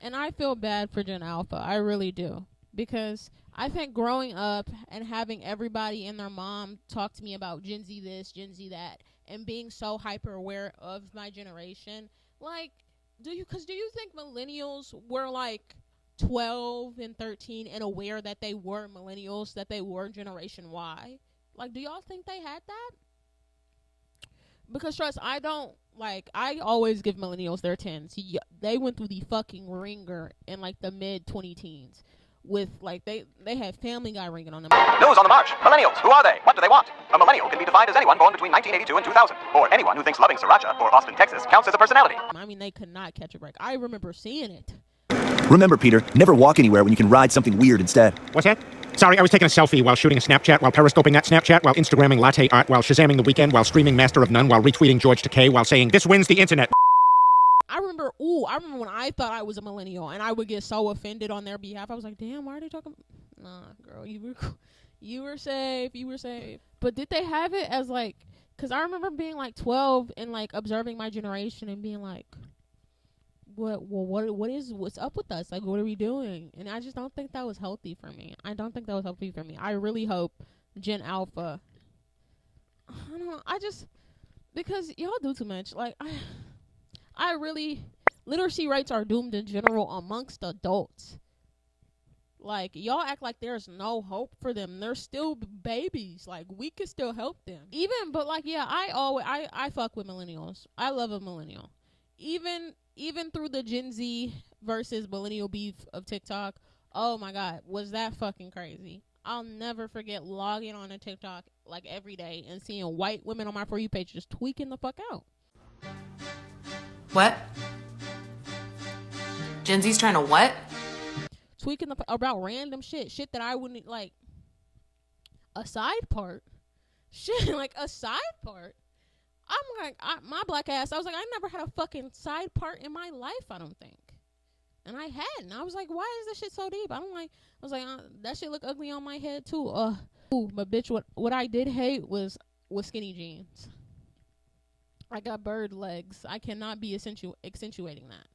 And I feel bad for Gen Alpha. I really do. Because I think growing up and having everybody and their mom talk to me about Gen Z this, Gen Z that, and being so hyper aware of my generation, like, do you think millennials were like 12 and 13 and aware that they were millennials, that they were Generation Y? Like, do y'all think they had that? Because trust, I don't, like, I always give millennials their 10s. They went through the fucking ringer in like the mid 20 teens with like they had Family Guy ringing on them. News on the march. Millennials. Who are they? What do they want? A millennial can be defined as anyone born between 1982 and 2000, or anyone who thinks loving Sriracha or Austin, Texas counts as a personality. I mean, they could not catch a break. I remember seeing it. Remember, Peter, never walk anywhere when you can ride something weird instead. What's that? Sorry, I was taking a selfie while shooting a Snapchat, while periscoping that Snapchat, while Instagramming latte art, while Shazamming The Weeknd, while streaming Master of None, while retweeting George Takei, while saying, "This wins the internet." I remember when I thought I was a millennial and I would get so offended on their behalf. I was like, damn, why are they talking? Nah, girl, you were safe. But did they have it as like, because I remember being like 12 and like observing my generation and being like, what's up with us? Like, what are we doing? And I just don't think that was healthy for me. I really hope Gen Alpha, I don't know, because y'all do too much. Like, I really, literacy rates are doomed in general amongst adults. Like, y'all act like there's no hope for them. They're still babies. Like, we could still help them. But like, yeah, I fuck with millennials. I love a millennial. Even through the Gen Z versus millennial beef of TikTok, oh my God, was that fucking crazy. I'll never forget logging on to TikTok like every day and seeing white women on my For You page just tweaking the fuck out. What? Gen Z's trying to what? Tweaking about random shit that I wouldn't, like, a side part. Shit, like a side part. I'm like, my black ass, I was like, I never had a fucking side part in my life, I don't think. And I hadn't. I was like, why is this shit so deep? I was like, that shit look ugly on my head too. But bitch, what I did hate was skinny jeans. I got bird legs. I cannot be accentuating that.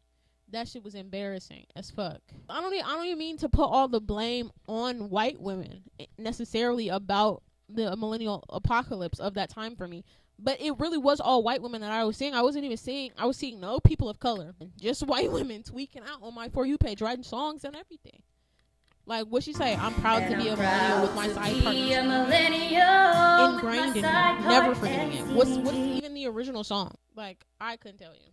That shit was embarrassing as fuck. I don't even mean to put all the blame on white women necessarily about the millennial apocalypse of that time for me. But it really was all white women that I was seeing. I was seeing no people of color. Just white women tweaking out on my For You page, writing songs and everything. Like, what'd she say? I'm proud to be a millennial with my side partners. Ingrained in me. Never forgetting it. What's even the original song? Like, I couldn't tell you.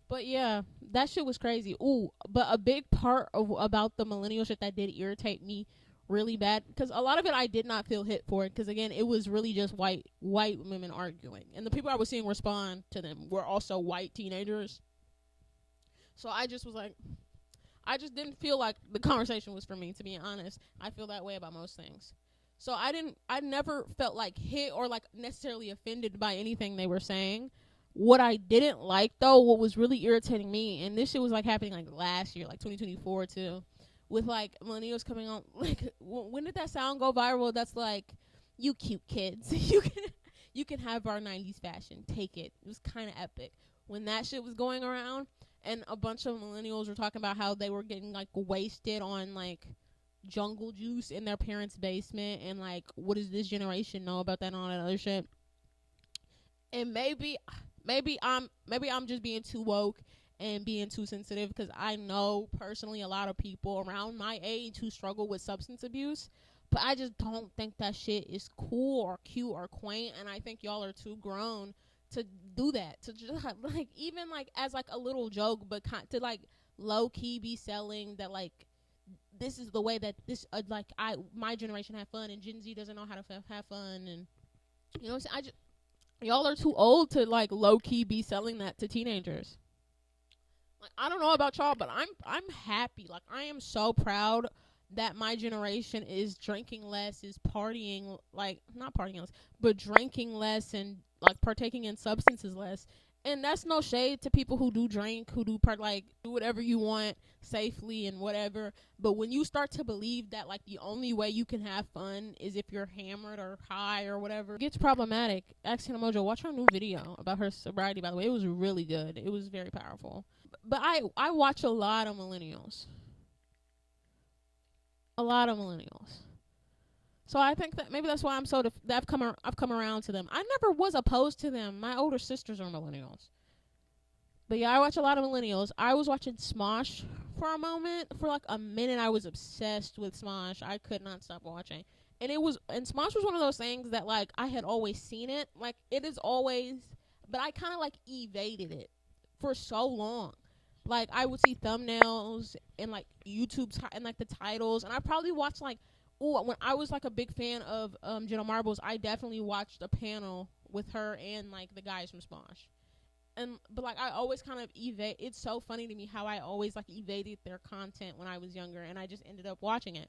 But yeah, that shit was crazy. Ooh, but a big part about the millennial shit that did irritate me really bad, because a lot of it I did not feel hit for it, because again, it was really just white women arguing, and the people I was seeing respond to them were also white teenagers. So I just was like, I just didn't feel like the conversation was for me, to be honest. I feel that way about most things. So I never felt like hit or like necessarily offended by anything they were saying. What I didn't like though, what was really irritating me, and this shit was like happening like last year, like 2024 too, with like millennials coming on, like, when did that sound go viral? That's like, you cute kids, you can have our 90s fashion, take it. It was kind of epic when that shit was going around, and a bunch of millennials were talking about how they were getting like wasted on like jungle juice in their parents' basement, and like, what does this generation know about that and all that other shit. And maybe I'm just being too woke and being too sensitive, because I know personally a lot of people around my age who struggle with substance abuse, but I just don't think that shit is cool or cute or quaint, and I think y'all are too grown to do that, to just like, even like as like a little joke, but to like low key be selling that like, this is the way that this like my generation have fun, and Gen Z doesn't know how to have fun, and you know what I'm saying? Y'all are too old to like low key be selling that to teenagers. Like, I don't know about y'all, but I'm happy. Like, I am so proud that my generation is drinking less, is partying, like, not partying less, but drinking less and like partaking in substances less. And that's no shade to people who do drink, who do like do whatever you want safely and whatever. But when you start to believe that like the only way you can have fun is if you're hammered or high or whatever, it gets problematic. Ask Hannah Mojo, watch her new video about her sobriety, by the way. It was really good. It was very powerful. But I watch a lot of millennials. A lot of millennials. So I think that maybe that's why I'm so that I've come around to them. I never was opposed to them. My older sisters are millennials. But yeah, I watch a lot of millennials. I was watching Smosh for a moment. For like a minute, I was obsessed with Smosh. I could not stop watching. And Smosh was one of those things that like I had always seen it. Like it is always, but I kind of like evaded it for so long. Like I would see thumbnails and like and like the titles, and I probably watched like, when I was like a big fan of Jenna Marbles, I definitely watched a panel with her and like the guys from Smosh. But like I always kind of evade. It's so funny to me how I always like evaded their content when I was younger, and I just ended up watching it.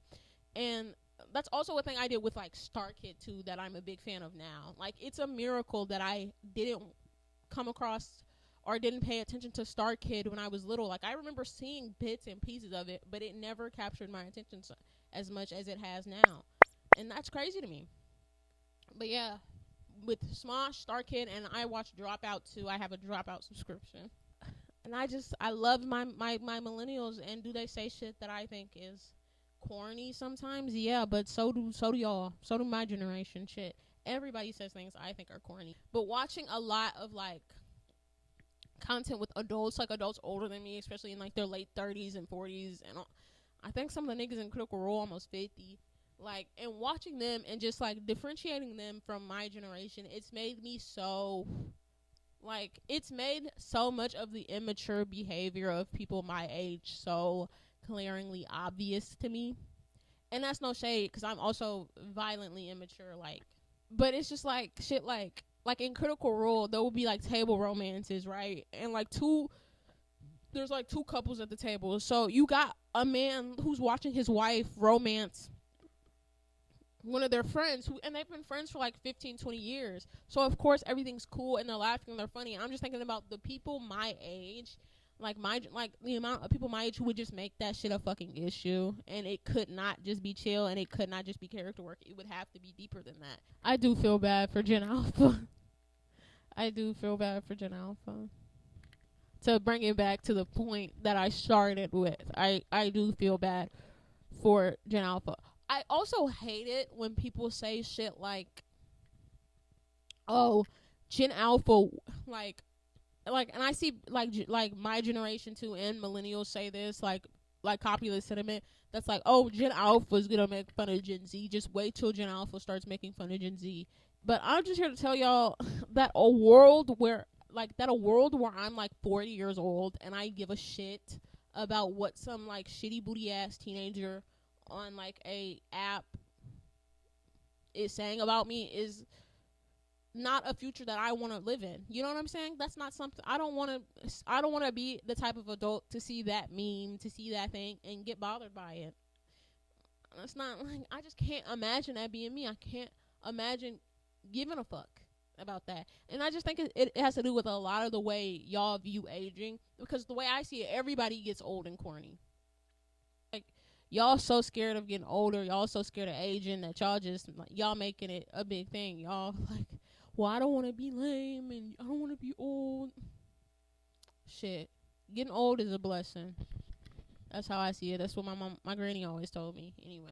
And that's also a thing I did with like Star Kid too, that I'm a big fan of now. Like it's a miracle that I didn't come across or didn't pay attention to Star Kid when I was little. Like I remember seeing bits and pieces of it, but it never captured my attention as much as it has now, and that's crazy to me. But yeah, with Smosh, Star Kid, and I watch Dropout too. I have a Dropout subscription, and I love my millennials. And do they say shit that I think is corny sometimes? Yeah, but so do y'all. So do my generation. Shit, everybody says things I think are corny. But watching a lot of like content with adults, like adults older than me, especially in like their late 30s and 40s, and I think some of the niggas in Critical Role almost 50. Like, and watching them and just like differentiating them from my generation, it's made me so like, it's made so much of the immature behavior of people my age so glaringly obvious to me. And that's no shade, because I'm also violently immature, like, but it's just like shit, like in Critical Role there will be like table romances, right? And like there's like two couples at the table, so you got a man who's watching his wife romance one of their friends, and they've been friends for like 15-20 years, so of course everything's cool and they're laughing and they're funny. And I'm just thinking about the people my age, like the amount of people my age who would just make that shit a fucking issue, and it could not just be chill, and it could not just be character work. It would have to be deeper than that. I do feel bad for Gen Alpha. I do feel bad for Gen Alpha. To bring it back to the point that I started with, I do feel bad for Gen Alpha. I also hate it when people say shit like, "Oh, Gen Alpha," like, and I see like my generation too and millennials say this, like copy the sentiment that's like, "Oh, Gen Alpha is gonna make fun of Gen Z. Just wait till Gen Alpha starts making fun of Gen Z." But I'm just here to tell y'all that a world where I'm like 40 years old and I give a shit about what some like shitty booty ass teenager on like a app is saying about me is not a future that I want to live in. You know what I'm saying? That's not something I don't want to be the type of adult to see that meme, to see that thing and get bothered by it. That's not like, I just can't imagine that being me. I can't imagine giving a fuck about that. And I just think it has to do with a lot of the way y'all view aging, because the way I see it, everybody gets old and corny. Like, y'all so scared of getting older, y'all so scared of aging that y'all just like, y'all making it a big thing. Y'all like, well, I don't want to be lame and I don't want to be old. Shit, getting old is a blessing. That's how I see it. That's what my granny always told me. Anyway.